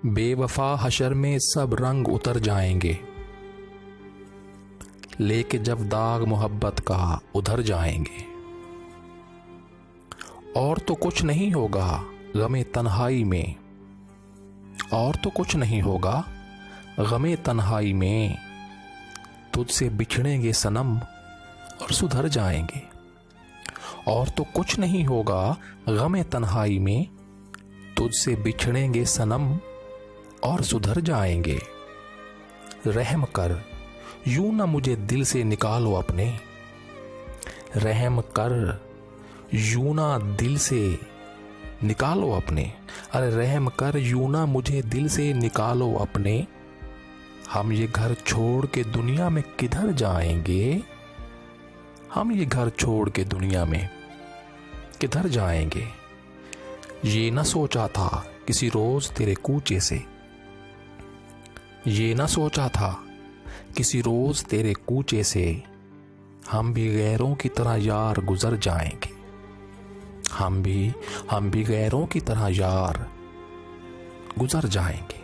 बेवफा हशर में सब रंग उतर जाएंगे, लेके जब दाग मोहब्बत का उधर जाएंगे। और तो कुछ नहीं होगा गमे तन्हाई में, और तो कुछ नहीं होगा गमे तन्हाई में, तुझसे बिछड़ेंगे सनम और सुधर जाएंगे। और तो कुछ नहीं होगा गमे तन्हाई में, तुझसे बिछड़ेंगे सनम और सुधर जाएंगे। रहम कर यूं ना मुझे दिल से निकालो अपने, रहम कर यूं ना दिल से निकालो अपने, अरे रहम कर यूं ना मुझे दिल से निकालो अपने। हम ये घर छोड़ के दुनिया में किधर जाएंगे, हम ये घर छोड़ के दुनिया में किधर जाएंगे। ये न सोचा था किसी रोज तेरे कूचे से, ये न सोचा था किसी रोज तेरे कूचे से, हम भी गैरों की तरह यार गुजर जाएंगे। हम भी गैरों की तरह यार गुजर जाएंगे।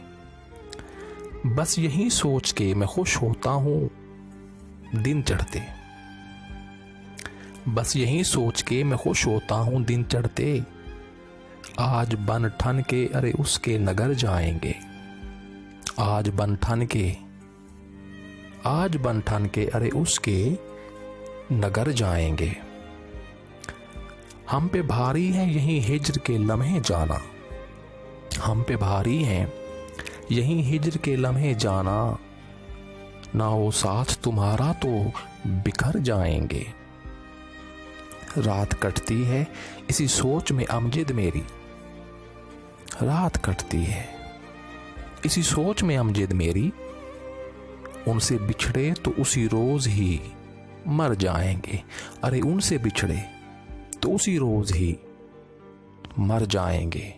बस यही सोच के मैं खुश होता हूं दिन चढ़ते, बस यही सोच के मैं खुश होता हूं दिन चढ़ते। आज बन ठन के अरे उसके नगर जाएंगे, आज बन ठन के अरे उसके नगर जाएंगे। हम पे भारी है यही हिज्र के लम्हे जाना, हम पे भारी है यही हिज्र के लम्हे जाना। ना हो साथ तुम्हारा तो बिखर जाएंगे। रात कटती है इसी सोच में अमजद मेरी, रात कटती है इसी सोच में अमजद मेरी। उनसे बिछड़े तो उसी रोज ही मर जाएंगे, अरे उनसे बिछड़े तो उसी रोज ही मर जाएंगे।